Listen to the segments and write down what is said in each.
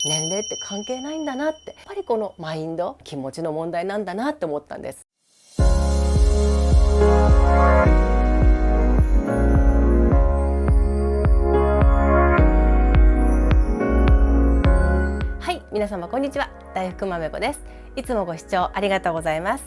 年齢って関係ないんだなって、やっぱりこのマインド、気持ちの問題なんだなって思ったんです。はい、皆様こんにちは。大福まめこです。いつもご視聴ありがとうございます。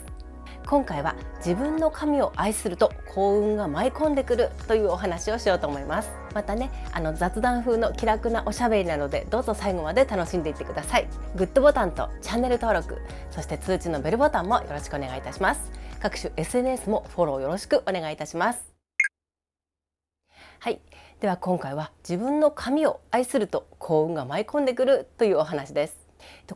今回は自分の髪を愛すると幸運が舞い込んでくるというお話をしようと思います。またね、雑談風の気楽なおしゃべりなので、どうぞ最後まで楽しんでいってください。グッドボタンとチャンネル登録、そして通知のベルボタンもよろしくお願いいたします。各種 SNS もフォローよろしくお願いいたします。はい、では今回は自分の髪を愛すると幸運が舞い込んでくるというお話です。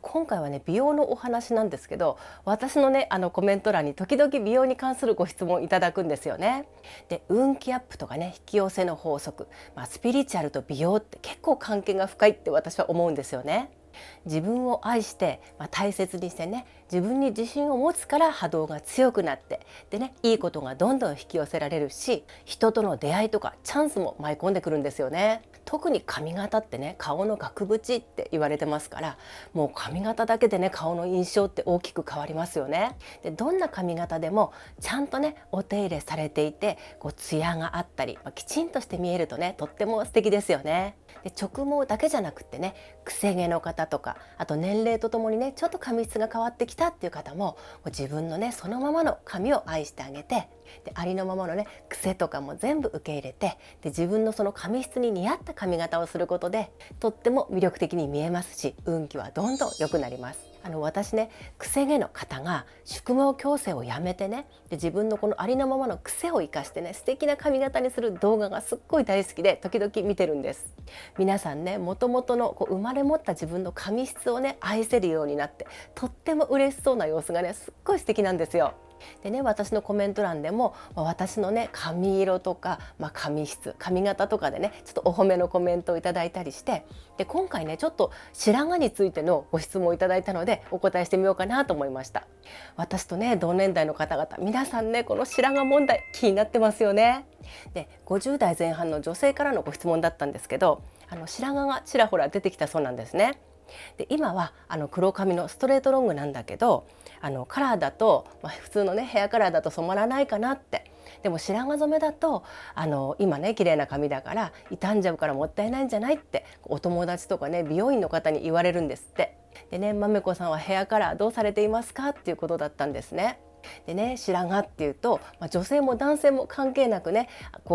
今回はね、美容のお話なんですけど、私のねコメント欄に時々美容に関するご質問いただくんですよね。で、運気アップとかね、引き寄せの法則、スピリチュアルと美容って結構関係が深いって私は思うんですよね。自分を愛して、大切にしてね、自分に自信を持つから波動が強くなって、でね、いいことがどんどん引き寄せられるし、人との出会いとかチャンスも舞い込んでくるんですよね。特に髪型ってね、顔の額縁って言われてますから、もう髪型だけでね、顔の印象って大きく変わりますよね。で、どんな髪型でもちゃんとねお手入れされていて、ツヤがあったり、きちんとして見えるとね、とっても素敵ですよね。で、直毛だけじゃなくってね、くせ毛の方とか、あと年齢とともにねちょっと髪質が変わってきたっていう方も、自分のねそのままの髪を愛してあげて、で、ありのままのね癖とかも全部受け入れて、で、自分のその髪質に似合った髪型をすることで、とっても魅力的に見えますし、運気はどんどん良くなります。私ね、くせ毛の方が宿毛矯正をやめてね、で、自分のこのありのままの癖を生かしてね、素敵な髪型にする動画がすっごい大好きで、時々見てるんです。皆さんね、もともとの生まれ持った自分の髪質をね愛せるようになって、とっても嬉しそうな様子がね、すっごい素敵なんですよ。でね、私のコメント欄でも、私のね髪色とか、髪質、髪型とかでね、ちょっとお褒めのコメントをいただいたりして、で、今回ねちょっと白髪についてのご質問をいただいたので、お答えしてみようかなと思いました。私とね同年代の方々、皆さんねこの白髪問題気になってますよね。で、50代前半の女性からのご質問だったんですけど、白髪がちらほら出てきたそうなんですね。で、今は黒髪のストレートロングなんだけど、カラーだと、普通のねヘアカラーだと染まらないかなって。でも白髪染めだと今ね綺麗な髪だから傷んじゃうからもったいないんじゃないって、お友達とかね美容院の方に言われるんですって。でね、まめこさんはヘアカラーどうされていますかっていうことだったんですね。でね、白髪っていうと、女性も男性も関係なくね、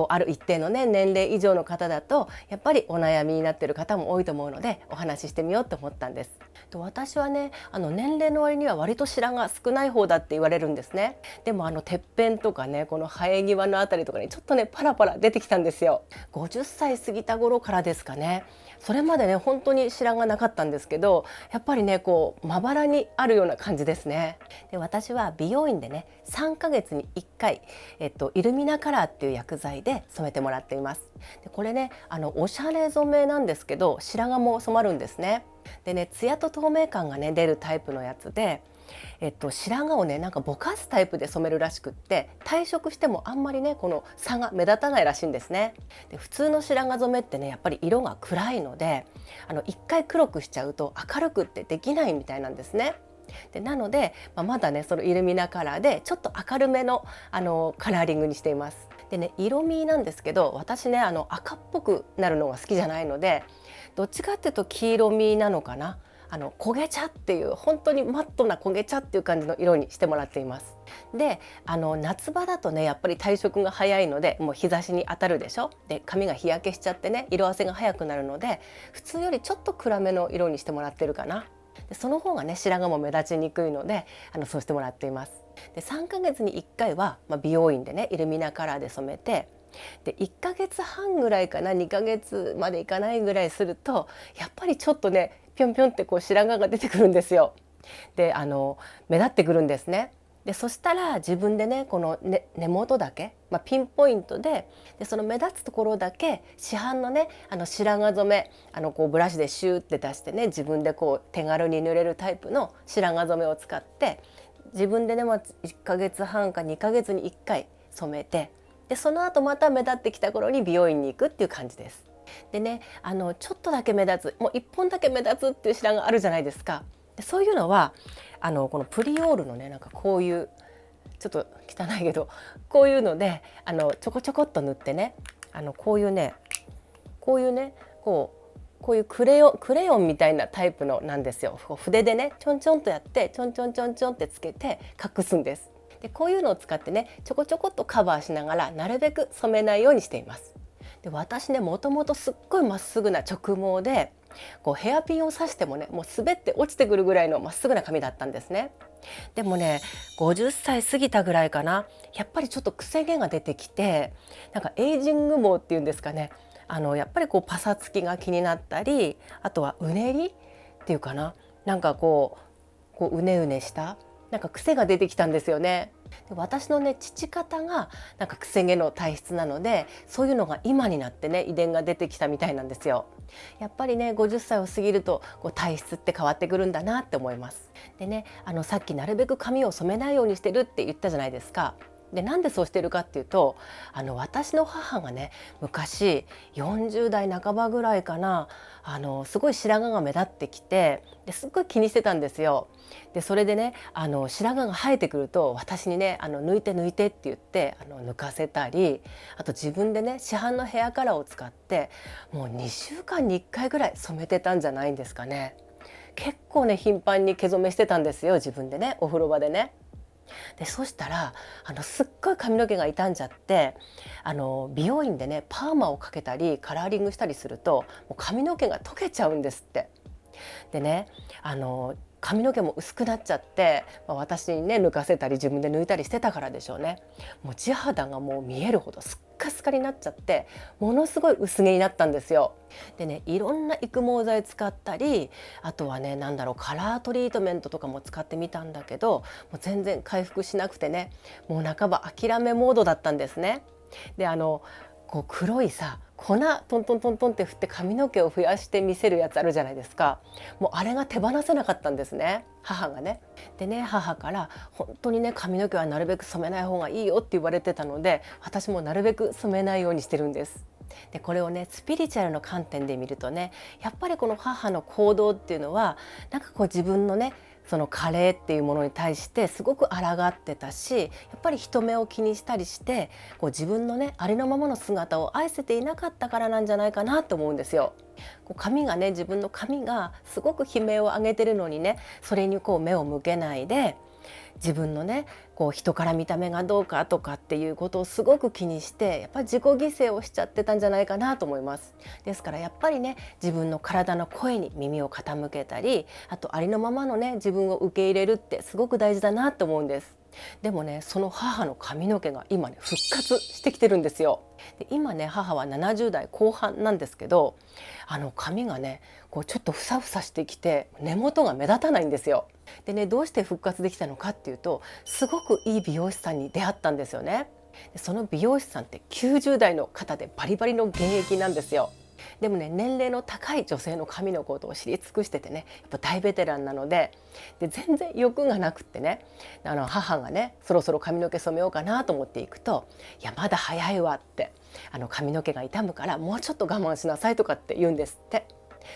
ある一定のね年齢以上の方だと、やっぱりお悩みになっている方も多いと思うので、お話ししてみようと思ったんです。と、私はね年齢の割には割と白髪少ない方だって言われるんですね。でもてっぺんとかね、この生え際のあたりとかにちょっとねパラパラ出てきたんですよ。50歳過ぎた頃からですかね。それまでね本当に白髪なかったんですけど、やっぱりねまばらにあるような感じですね。で、私は美容院でね3ヶ月に1回、イルミナカラーっていう薬剤で染めてもらっています。で、これねおしゃれ染めなんですけど、白髪も染まるんですね。でね、ツヤと透明感がね出るタイプのやつで、白髪をねなんかぼかすタイプで染めるらしくって、退色してもあんまりねこの差が目立たないらしいんですね。で、普通の白髪染めってねやっぱり色が暗いので、一回黒くしちゃうと明るくってできないみたいなんですね。で、なので、まだねそのイルミナカラーでちょっと明るめの、カラーリングにしています。でね、色味なんですけど、私ね赤っぽくなるのが好きじゃないので、どっちかっていうと黄色味なのかな、焦げ茶っていう、本当にマットな焦げ茶っていう感じの色にしてもらっています。で、夏場だとねやっぱり退色が早いので、もう日差しに当たるでしょ。で、髪が日焼けしちゃってね色あせが早くなるので、普通よりちょっと暗めの色にしてもらってるかな。で、その方がね白髪も目立ちにくいのでそうしてもらっています。で、3ヶ月に1回は、美容院でねイルミナカラーで染めて、で、1ヶ月半ぐらいかな、2ヶ月までいかないぐらいすると、やっぱりちょっとねぴょんぴょんって白髪が出てくるんですよ。で、目立ってくるんですね。で、そしたら自分でねこの、根元だけ、ピンポイントで、その目立つところだけ市販のね白髪染め、ブラシでシューって出してね、自分で手軽に塗れるタイプの白髪染めを使って、自分でね、1ヶ月半か2ヶ月に1回染めて、でその後また目立ってきた頃に美容院に行くっていう感じです。でね、ちょっとだけ目立つ、もう1本だけ目立つっていう白髪あるじゃないですか。でそういうのはこのプリオールのね、なんかこういうちょっと汚いけどこういうのでちょこちょこっと塗ってね、こういうねこういうクレヨンみたいなタイプのなんですよ。筆でねちょんちょんとやってちょんちょんちょんちょんってつけて隠すんです。でこういうのを使ってねちょこちょこっとカバーしながらなるべく染めないようにしています。で私ね、もともとすっごいまっすぐな直毛でヘアピンを刺してもね、もう滑って落ちてくるぐらいのまっすぐな髪だったんですね。でもね、50歳過ぎたぐらいかな、やっぱりちょっと癖毛が出てきて、なんかエイジング毛っていうんですかね、やっぱりパサつきが気になったり、あとはうねりっていうかな、なんかうねうねしたなんか癖が出てきたんですよね。で私のね父方がなんか癖毛の体質なので、そういうのが今になってね遺伝が出てきたみたいなんですよ。やっぱりね50歳を過ぎると体質って変わってくるんだなって思います。でね、さっきなるべく髪を染めないようにしてるって言ったじゃないですか。でなんでそうしてるかっていうと、私の母がね昔40代半ばぐらいかな、すごい白髪が目立ってきて、ですっごい気にしてたんですよ。でそれでね白髪が生えてくると私にね抜いて抜いてって言って抜かせたり、あと自分でね市販のヘアカラーを使ってもう2週間に1回ぐらい染めてたんじゃないんですかね。結構ね頻繁に毛染めしてたんですよ、自分でね、お風呂場でね。でそしたらすっごい髪の毛が傷んじゃって、美容院でねパーマをかけたりカラーリングしたりするともう髪の毛が溶けちゃうんですって。でね髪の毛も薄くなっちゃって、私にね抜かせたり自分で抜いたりしてたからでしょうね。もう地肌がもう見えるほどスッカスカになっちゃって、ものすごい薄毛になったんですよ。でね、いろんな育毛剤使ったり、あとはねカラートリートメントとかも使ってみたんだけど、もう全然回復しなくてね、もう半ば諦めモードだったんですね。で黒いさ粉トントントントンって振って髪の毛を増やして見せるやつあるじゃないですか。もうあれが手放せなかったんですね、母がね。でね、母から本当にね髪の毛はなるべく染めない方がいいよって言われてたので、私もなるべく染めないようにしてるんです。でこれをねスピリチュアルの観点で見るとね、やっぱりこの母の行動っていうのはなんか自分のねその加齢っていうものに対してすごく抗ってたし、やっぱり人目を気にしたりして自分のねありのままの姿を愛せていなかったからなんじゃないかなと思うんですよ。髪がね、自分の髪がすごく悲鳴を上げてるのにね、それに目を向けないで、自分のね人から見た目がどうかとかっていうことをすごく気にして、やっぱり自己犠牲をしちゃってたんじゃないかなと思います。ですからやっぱりね自分の体の声に耳を傾けたり、あとありのままのね自分を受け入れるってすごく大事だなと思うんです。でもねその母の髪の毛が今ね復活してきてるんですよ。で今ね母は70代後半なんですけど、髪がねちょっとふさふさしてきて根元が目立たないんですよ。でね、どうして復活できたのかっていうと、すごくいい美容師さんに出会ったんですよね。でその美容師さんって90代の方でバリバリの現役なんですよ。でもね年齢の高い女性の髪のことを知り尽くしててね、やっぱ大ベテランなので、全然欲がなくってね、母がねそろそろ髪の毛染めようかなと思っていくと、いやまだ早いわって、髪の毛が傷むからもうちょっと我慢しなさいとかって言うんですって。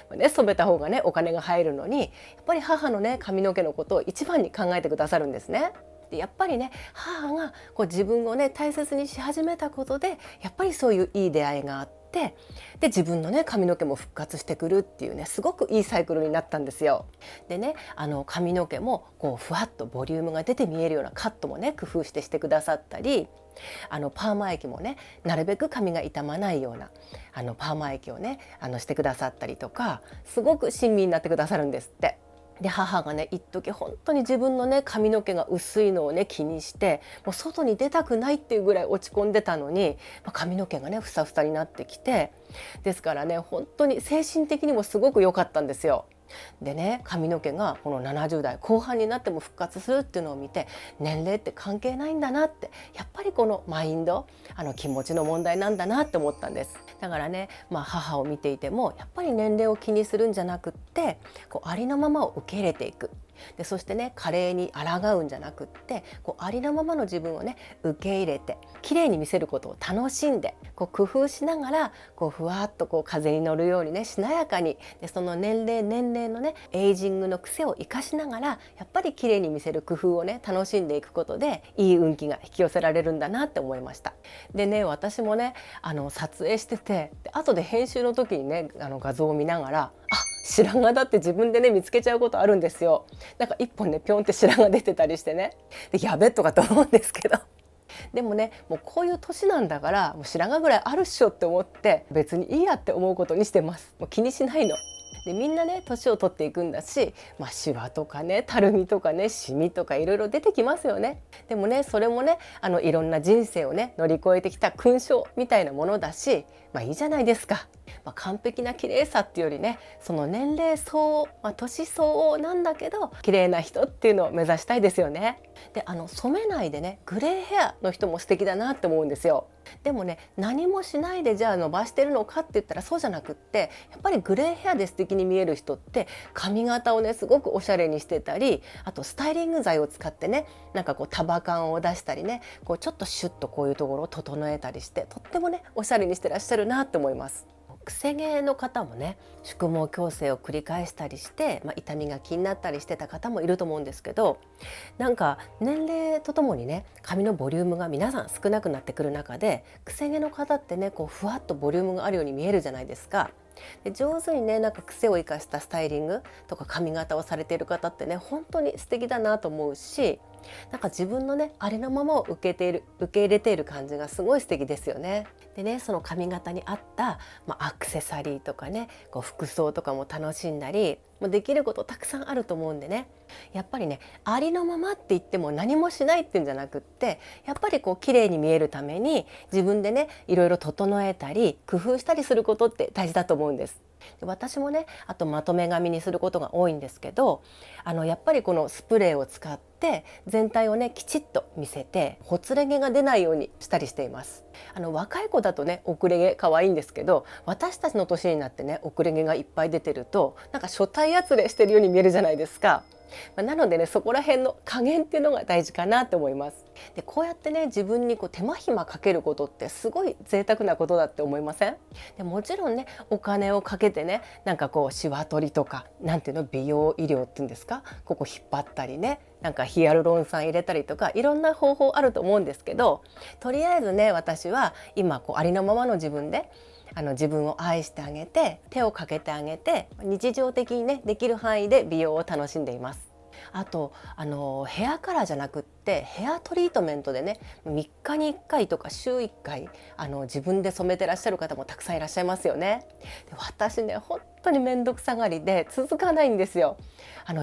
染めた方がねお金が入るのに、やっぱり母のね髪の毛のことを一番に考えてくださるんですね。でやっぱりね母が自分をね大切にし始めたことで、やっぱりそういういい出会いがあって、で自分のね髪の毛も復活してくるっていうね、すごくいいサイクルになったんですよ。でね髪の毛もふわっとボリュームが出て見えるようなカットもね工夫してくださったり、パーマ液もねなるべく髪が傷まないようなパーマ液をねしてくださったりとか、すごく親身になってくださるんですって。で母がね一時本当に自分のね髪の毛が薄いのをね気にして、もう外に出たくないっていうぐらい落ち込んでたのに、髪の毛がねふさふさになってきて、ですからね本当に精神的にもすごく良かったんですよ。でね髪の毛がこの70代後半になっても復活するっていうのを見て、年齢って関係ないんだなって、やっぱりこのマインド気持ちの問題なんだなって思ったんです。だからね、母を見ていてもやっぱり年齢を気にするんじゃなくって、ありのままを受け入れていく。でそしてね華麗に抗うんじゃなくってありのままの自分をね受け入れて綺麗に見せることを楽しんで工夫しながらふわっと風に乗るようにねしなやかにでその年齢のねエイジングの癖を生かしながらやっぱり綺麗に見せる工夫をね楽しんでいくことでいい運気が引き寄せられるんだなって思いました。でね私もね撮影してて後で編集の時にね画像を見ながら白髪だって自分でね見つけちゃうことあるんですよ。なんか一本ねピョンって白髪出てたりしてねでやべとかと思うんですけどでもねもうこういう年なんだからもう白髪ぐらいあるっしょって思って別にいいやって思うことにしてます。もう気にしないの。でみんなね年を取っていくんだし、シワとかねたるみとかねシミとかいろいろ出てきますよね。でもねそれもねいろんな人生をね乗り越えてきた勲章みたいなものだし、いいじゃないですか。完璧な綺麗さっていうよりねその年齢相応、年相応なんだけど綺麗な人っていうのを目指したいですよね。で染めないでねグレーヘアの人も素敵だなって思うんですよ。でもね何もしないでじゃあ伸ばしてるのかって言ったらそうじゃなくってやっぱりグレーヘアで素敵に見える人って髪型をねすごくおしゃれにしてたりあとスタイリング剤を使ってねなんか束感を出したりねちょっとシュッとこういうところを整えたりしてとってもねおしゃれにしてらっしゃるなって思います。くせ毛の方もね宿毛矯正を繰り返したりして、痛みが気になったりしてた方もいると思うんですけどなんか年齢とともにね髪のボリュームが皆さん少なくなってくる中でくせ毛の方ってねふわっとボリュームがあるように見えるじゃないですか。で上手にねなんか癖を生かしたスタイリングとか髪型をされている方ってね本当に素敵だなと思うしなんか自分のねありのままを受け入れている感じがすごい素敵ですよね。でねその髪型に合った、アクセサリーとかね服装とかも楽しんだりもうできることたくさんあると思うんでねやっぱりねありのままって言っても何もしないっていうんじゃなくってやっぱり綺麗に見えるために自分でねいろいろ整えたり工夫したりすることって大事だと思うんです。で私もねあとまとめ髪にすることが多いんですけどやっぱりこのスプレーを使って全体をねきちっと見せてほつれ毛が出ないようにしたりしています。若い子だとね遅れ毛可愛いんですけど私たちの年になってね遅れ毛がいっぱい出てるとなんか初体圧れしてるように見えるじゃないですか。なのでねそこら辺の加減っていうのが大事かなと思います。でこうやってね自分に手間暇かけることってすごい贅沢なことだって思いません？でもちろんねお金をかけてねなんかシワ取りとかなんていうの美容医療っていうんですか引っ張ったりねなんかヒアルロン酸入れたりとかいろんな方法あると思うんですけどとりあえずね私は今ありのままの自分で自分を愛してあげて手をかけてあげて日常的にねできる範囲で美容を楽しんでいます。あとヘアカラーじゃなくってヘアトリートメントでね3日に1回とか週1回自分で染めてらっしゃる方もたくさんいらっしゃいますよね。で私ね本当に面倒くさがりで続かないんですよ。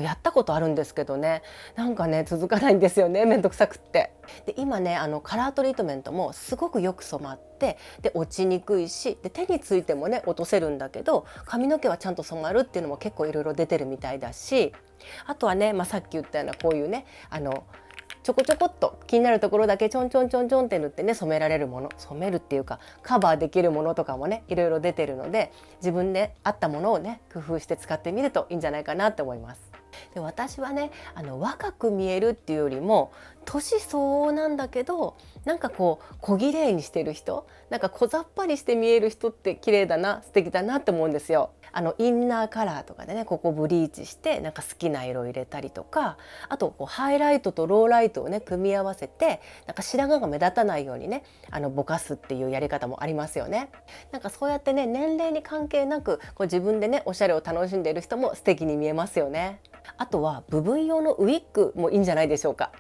やったことあるんですけどねなんかね続かないんですよね面倒くさくって。で今ねカラートリートメントもすごくよく染まってで落ちにくいしで手についてもね落とせるんだけど髪の毛はちゃんと染まるっていうのも結構いろいろ出てるみたいだしあとはね、さっき言ったようなこういうねちょこちょこっと気になるところだけちょんちょんちょんちょんって塗ってね染められるもの染めるっていうかカバーできるものとかもねいろいろ出てるので自分で合ったものをね工夫して使ってみるといいんじゃないかなって思います。で私はね若く見えるっていうよりも年相応なんだけどなんか小綺麗にしてる人なんか小ざっぱりして見える人って綺麗だな素敵だなって思うんですよ。インナーカラーとかでねここブリーチしてなんか好きな色を入れたりとかあとハイライトとローライトをね組み合わせてなんか白髪が目立たないようにねぼかすっていうやり方もありますよね。なんかそうやってね年齢に関係なく自分でねおしゃれを楽しんでいる人も素敵に見えますよね。あとは部分用のウィッグもいいんじゃないでしょうか。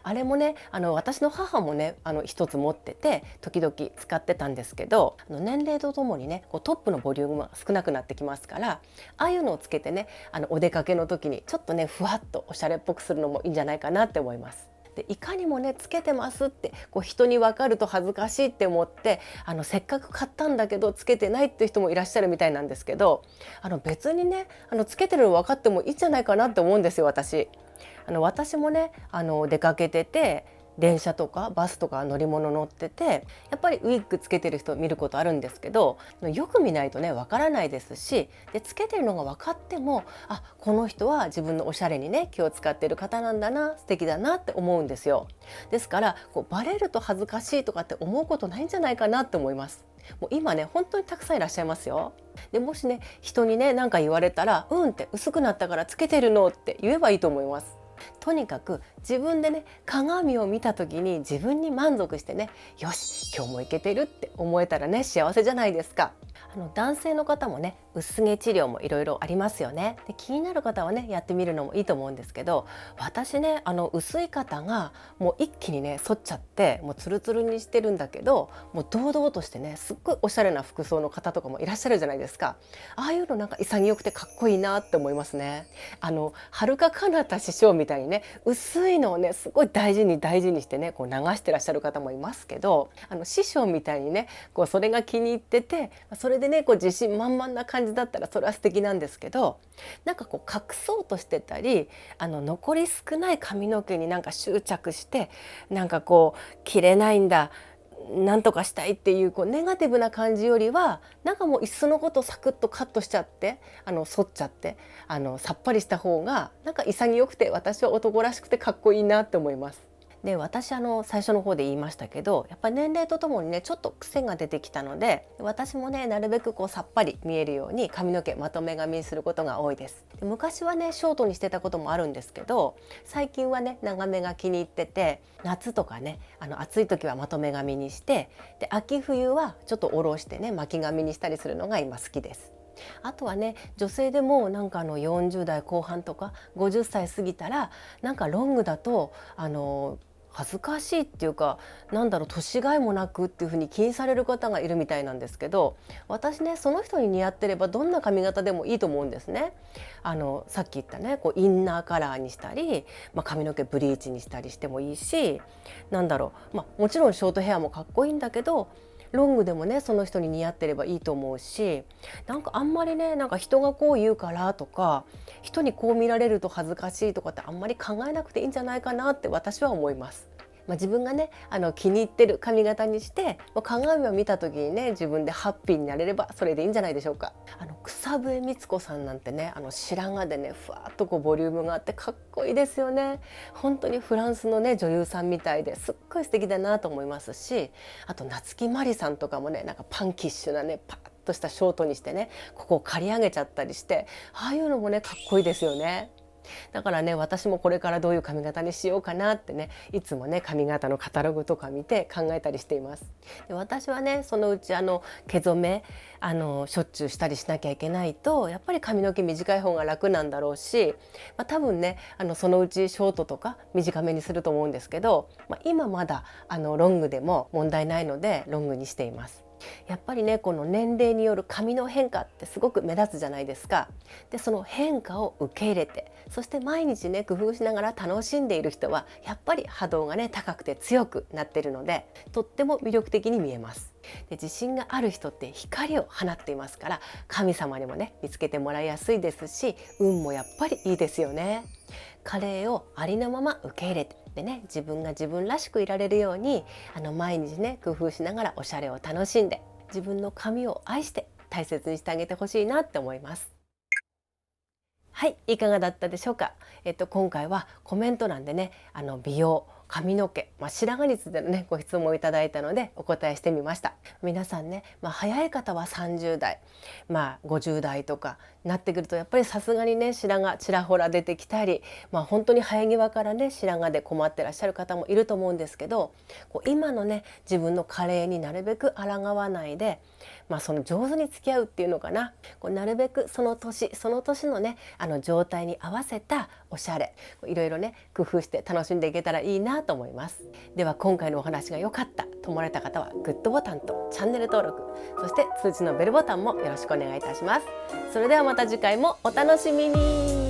あれもね私の母もね一つ持ってて時々使ってたんですけど年齢とともにねトップのボリュームが少なくなってきますからああいうのをつけてねお出かけの時にちょっとねふわっとおしゃれっぽくするのもいいんじゃないかなって思います。でいかにもねつけてますって人に分かると恥ずかしいって思ってせっかく買ったんだけどつけてないっていう人もいらっしゃるみたいなんですけど別にねつけてるの分かってもいいんじゃないかなって思うんですよ私。私もね出かけてて電車とかバスとか乗り物乗っててやっぱりウィッグつけてる人を見ることあるんですけど、よく見ないとねわからないですし、でつけてるのが分かっても、あ、この人は自分のおしゃれにね気を使ってる方なんだな、素敵だなって思うんですよ。ですからバレると恥ずかしいとかって思うことないんじゃないかなって思います。もう今ね本当にたくさんいらっしゃいますよ。でもしね人にね何か言われたら「うん」って薄くなったからつけてるのって言えばいいと思います。とにかく自分でね鏡を見た時に自分に満足してね、よし今日もいけてるって思えたらね幸せじゃないですか。男性の方もね薄毛治療もいろいろありますよね。で気になる方はねやってみるのもいいと思うんですけど、私ね薄い方がもう一気にね剃っちゃってもうツルツルにしてるんだけど、もう堂々としてねすっごいおしゃれな服装の方とかもいらっしゃるじゃないですか。ああいうのなんか潔くてかっこいいなって思いますね。遥か彼方師匠みたいにね薄いのをねすごい大事に大事にしてね流してらっしゃる方もいますけど、師匠みたいにねそれが気に入ってて、それでね自信満々な感じだったらそれは素敵なんですけど、なんか隠そうとしてたり残り少ない髪の毛になんか執着して、なんか切れないんだ、なんとかしたいっていうネガティブな感じよりは、なんかもういっそのことサクッとカットしちゃって剃っちゃってさっぱりした方がなんか潔くて、私は男らしくてかっこいいなって思います。で私最初の方で言いましたけど、やっぱり年齢とともにねちょっと癖が出てきたので、私もねなるべくさっぱり見えるように髪の毛まとめ髪にすることが多いです。で昔はねショートにしてたこともあるんですけど、最近はね長めが気に入ってて、夏とかね暑い時はまとめ髪にして、で秋冬はちょっと下ろしてね巻き髪にしたりするのが今好きです。あとはね女性でもなんか40代後半とか50歳過ぎたら、なんかロングだと恥ずかしいっていうか、年がいもなくっていう風に気にされる方がいるみたいなんですけど、私ねその人に似合ってればどんな髪型でもいいと思うんですね。さっき言ったねインナーカラーにしたり、髪の毛ブリーチにしたりしてもいいし、もちろんショートヘアもかっこいいんだけど、ロングでもねその人に似合ってればいいと思うし、なんかあんまりね人がこう言うからとか、人にこう見られると恥ずかしいとかってあんまり考えなくていいんじゃないかなって私は思います。自分がね気に入ってる髪型にして、鏡を見た時にね自分でハッピーになれればそれでいいんじゃないでしょうか。草笛光子さんなんてね白髪でねふわっとボリュームがあってかっこいいですよね。本当にフランスのね女優さんみたいですっごい素敵だなと思いますし、あと夏木マリさんとかもねなんかパンキッシュなねパッとしたショートにしてねここを刈り上げちゃったりして、ああいうのもねかっこいいですよね。だからね私もこれからどういう髪型にしようかなってね、いつもね髪型のカタログとか見て考えたりしています。で私はねそのうち毛染めしょっちゅうしたりしなきゃいけないと、やっぱり髪の毛短い方が楽なんだろうし、多分ねそのうちショートとか短めにすると思うんですけど、今まだロングでも問題ないのでロングにしています。やっぱりねこの年齢による髪の変化ってすごく目立つじゃないですか。でその変化を受け入れて、そして毎日ね工夫しながら楽しんでいる人はやっぱり波動がね高くて強くなっているので、とっても魅力的に見えます。で自信がある人って光を放っていますから、神様にもね見つけてもらいやすいですし、運もやっぱりいいですよね。加齢をありのまま受け入れてでね、自分が自分らしくいられるように毎日ね工夫しながらおしゃれを楽しんで、自分の髪を愛して大切にしてあげてほしいなって思います。はい、いかがだったでしょうか。今回はコメント欄でね美容、髪の毛、白髪についてのねご質問をいただいたのでお答えしてみました。皆さんね、早い方は30代、50代とかなってくるとやっぱりさすがにね白髪ちらほら出てきたり、本当に生え際からね白髪で困ってらっしゃる方もいると思うんですけど、今のね自分の加齢になるべく抗わないで、その上手に付き合うっていうのかな、なるべくその年その年のね状態に合わせたおしゃれ、いろいろね工夫して楽しんでいけたらいいなと思います。では今回のお話が良かったと思われた方はグッドボタンとチャンネル登録、そして通知のベルボタンもよろしくお願いいたします。それではまた次回もお楽しみに。